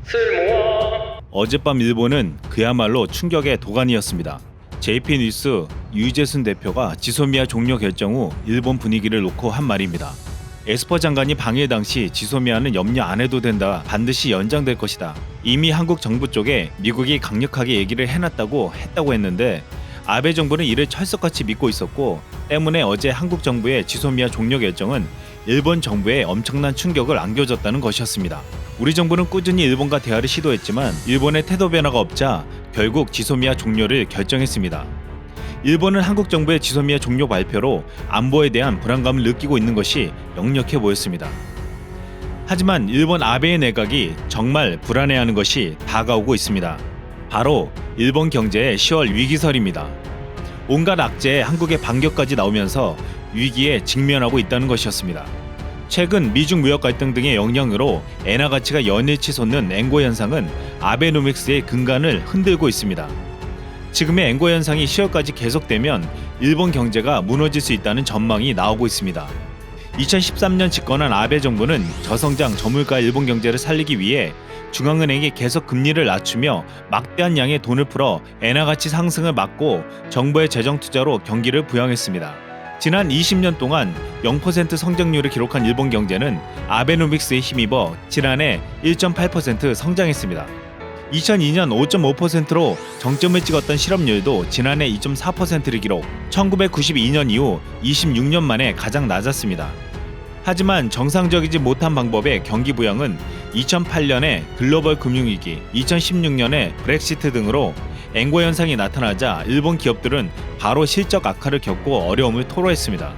쓸모아. 어젯밤 일본은 그야말로 충격의 도가니였습니다. JP뉴스 유재순 대표가 지소미아 종료 결정 후 일본 분위기를 놓고 한 말입니다. 에스퍼 장관이 방일 당시 지소미아는 염려 안 해도 된다, 반드시 연장될 것이다. 이미 한국 정부 쪽에 미국이 강력하게 얘기를 해놨다고 했는데 아베 정부는 이를 철석같이 믿고 있었고 때문에 어제 한국 정부의 지소미아 종료 결정은 일본 정부에 엄청난 충격을 안겨줬다는 것이었습니다. 우리 정부는 꾸준히 일본과 대화를 시도했지만 일본의 태도 변화가 없자 결국 지소미아 종료를 결정했습니다. 일본은 한국 정부의 지소미아 종료 발표로 안보에 대한 불안감을 느끼고 있는 것이 역력해 보였습니다. 하지만 일본 아베의 내각이 정말 불안해하는 것이 다가오고 있습니다. 바로 일본 경제의 10월 위기설입니다. 온갖 악재에 한국의 반격까지 나오면서 위기에 직면하고 있다는 것이었습니다. 최근 미중 무역 갈등 등의 영향으로 엔화 가치가 연일치 솟는 엔고 현상은 아베노믹스의 근간을 흔들고 있습니다. 지금의 엔고 현상이 10월까지 계속되면 일본 경제가 무너질 수 있다는 전망이 나오고 있습니다. 2013년 집권한 아베 정부는 저성장 저물가 일본 경제를 살리기 위해 중앙은행이 계속 금리를 낮추며 막대한 양의 돈을 풀어 엔화 가치 상승을 막고 정부의 재정 투자로 경기를 부양했습니다. 지난 20년 동안 0% 성장률을 기록한 일본 경제는 아베노믹스에 힘입어 지난해 1.8% 성장했습니다. 2002년 5.5%로 정점을 찍었던 실업률도 지난해 2.4%를 기록, 1992년 이후 26년 만에 가장 낮았습니다. 하지만 정상적이지 못한 방법의 경기 부양은 2008년에 글로벌 금융위기, 2016년에 브렉시트 등으로 엔고 현상이 나타나자 일본 기업들은 바로 실적 악화를 겪고 어려움을 토로했습니다.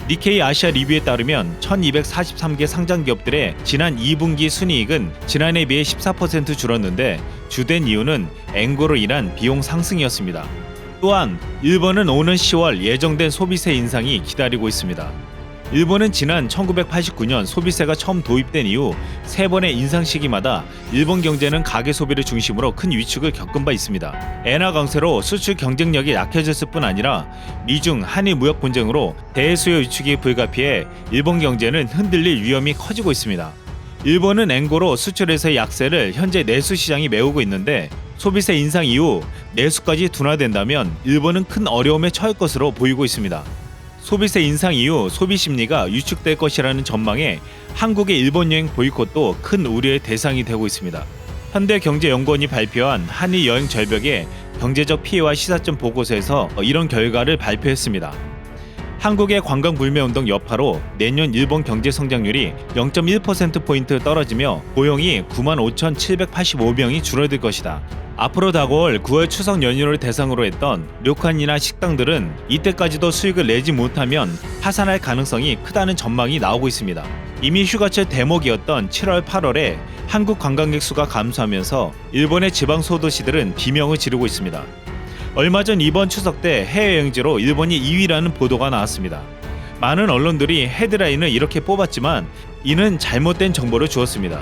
니케이 아시아 리뷰에 따르면 1243개 상장 기업들의 지난 2분기 순이익은 지난해에 비해 14% 줄었는데 주된 이유는 엔고로 인한 비용 상승이었습니다. 또한 일본은 오는 10월 예정된 소비세 인상이 기다리고 있습니다. 일본은 지난 1989년 소비세가 처음 도입된 이후 3번의 인상 시기마다 일본 경제는 가계 소비를 중심으로 큰 위축을 겪은 바 있습니다. 엔화 강세로 수출 경쟁력이 약해졌을 뿐 아니라 미중 한일 무역 분쟁으로 대수요 위축이 불가피해 일본 경제는 흔들릴 위험이 커지고 있습니다. 일본은 엔고로 수출에서의 약세를 현재 내수 시장이 메우고 있는데 소비세 인상 이후 내수까지 둔화된다면 일본은 큰 어려움에 처할 것으로 보이고 있습니다. 소비세 인상 이후 소비 심리가 위축될 것이라는 전망에 한국의 일본 여행 보이콧도 큰 우려의 대상이 되고 있습니다. 현대경제연구원이 발표한 한일 여행 절벽의 경제적 피해와 시사점 보고서에서 이런 결과를 발표했습니다. 한국의 관광 불매운동 여파로 내년 일본 경제 성장률이 0.1%포인트 떨어지며 고용이 95,785명이 줄어들 것이다. 앞으로 다가올 9월 추석 연휴를 대상으로 했던 료칸이나 식당들은 이때까지도 수익을 내지 못하면 파산할 가능성이 크다는 전망이 나오고 있습니다. 이미 휴가철 대목이었던 7월, 8월에 한국 관광객 수가 감소하면서 일본의 지방 소도시들은 비명을 지르고 있습니다. 얼마 전 이번 추석 때 해외여행지로 일본이 2위라는 보도가 나왔습니다. 많은 언론들이 헤드라인을 이렇게 뽑았지만 이는 잘못된 정보를 주었습니다.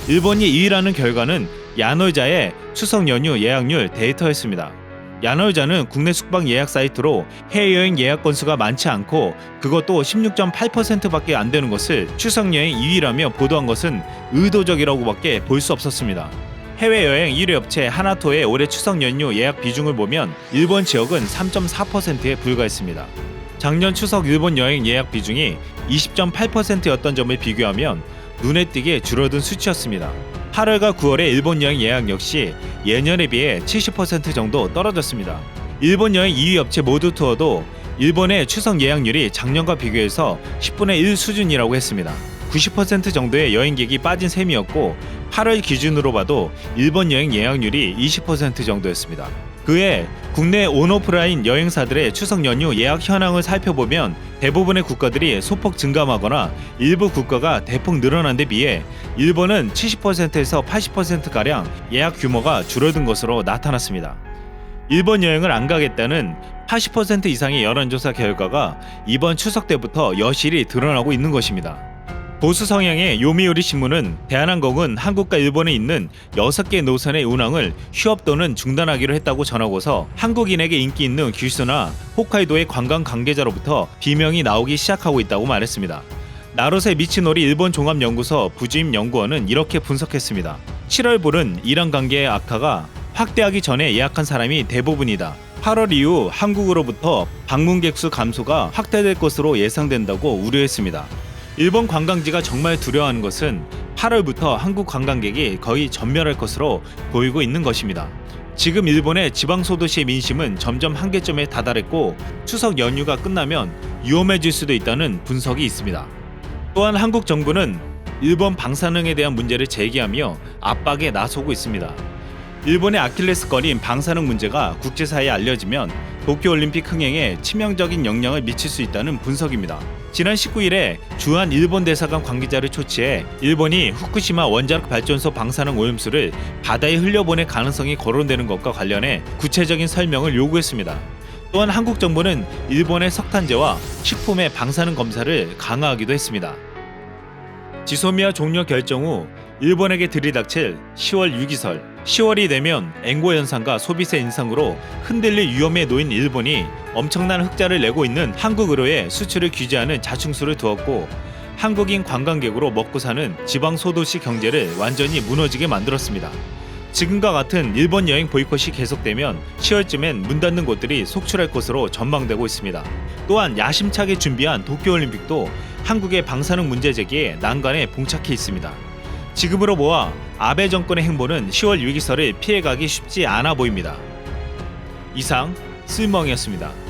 일본이 2위라는 결과는 야놀자의 추석 연휴 예약률 데이터였습니다. 야놀자는 국내 숙박 예약 사이트로 해외여행 예약 건수가 많지 않고 그것도 16.8%밖에 안 되는 것을 추석 여행 2위라며 보도한 것은 의도적이라고밖에 볼 수 없었습니다. 해외여행 1위 업체 하나토의 올해 추석 연휴 예약 비중을 보면 일본 지역은 3.4%에 불과했습니다. 작년 추석 일본 여행 예약 비중이 20.8%였던 점을 비교하면 눈에 띄게 줄어든 수치였습니다. 8월과 9월의 일본 여행 예약 역시 예년에 비해 70% 정도 떨어졌습니다. 일본 여행 2위 업체 모두 투어도 일본의 추석 예약률이 작년과 비교해서 10분의 1 수준이라고 했습니다. 90% 정도의 여행객이 빠진 셈이었고 8월 기준으로 봐도 일본 여행 예약률이 20% 정도였습니다. 그에 국내 온오프라인 여행사들의 추석 연휴 예약 현황을 살펴보면 대부분의 국가들이 소폭 증감하거나 일부 국가가 대폭 늘어난 데 비해 일본은 70%에서 80%가량 예약 규모가 줄어든 것으로 나타났습니다. 일본 여행을 안 가겠다는 80% 이상의 여론조사 결과가 이번 추석 때부터 여실히 드러나고 있는 것입니다. 보수 성향의 요미우리 신문은 대한항공은 한국과 일본에 있는 6개 노선의 운항을 휴업 또는 중단하기로 했다고 전하고서 한국인에게 인기 있는 규슈나 홋카이도의 관광 관계자로부터 비명이 나오기 시작하고 있다고 말했습니다. 나롯의 미친놀이 일본 종합연구소 부주임 연구원은 이렇게 분석했습니다. 7월 불은 이란 관계의 악화가 확대하기 전에 예약한 사람이 대부분이다. 8월 이후 한국으로부터 방문객 수 감소가 확대될 것으로 예상된다고 우려했습니다. 일본 관광지가 정말 두려워하는 것은 8월부터 한국 관광객이 거의 전멸할 것으로 보이고 있는 것입니다. 지금 일본의 지방소도시의 민심은 점점 한계점에 다다랐고 추석 연휴가 끝나면 위험해질 수도 있다는 분석이 있습니다. 또한 한국 정부는 일본 방사능에 대한 문제를 제기하며 압박에 나서고 있습니다. 일본의 아킬레스건인 방사능 문제가 국제사회에 알려지면 도쿄올림픽 흥행에 치명적인 영향을 미칠 수 있다는 분석입니다. 지난 19일에 주한 일본 대사관 관계자를 초치해 일본이 후쿠시마 원자력 발전소 방사능 오염수를 바다에 흘려보낼 가능성이 거론되는 것과 관련해 구체적인 설명을 요구했습니다. 또한 한국 정부는 일본의 석탄재와 식품의 방사능 검사를 강화하기도 했습니다. 지소미아 종료 결정 후 일본에게 들이닥칠 10월 유기설. 10월이 되면 엔고 현상과 소비세 인상으로 흔들릴 위험에 놓인 일본이 엄청난 흑자를 내고 있는 한국으로의 수출을 규제하는 자충수를 두었고 한국인 관광객으로 먹고 사는 지방 소도시 경제를 완전히 무너지게 만들었습니다. 지금과 같은 일본 여행 보이콧이 계속되면 10월쯤엔 문 닫는 곳들이 속출할 것으로 전망되고 있습니다. 또한 야심차게 준비한 도쿄올림픽도 한국의 방사능 문제 제기에 난관에 봉착해 있습니다. 지금으로 보아 아베 정권의 행보는 10월 유기설을 피해가기 쉽지 않아 보입니다. 이상 쓸멍이었습니다.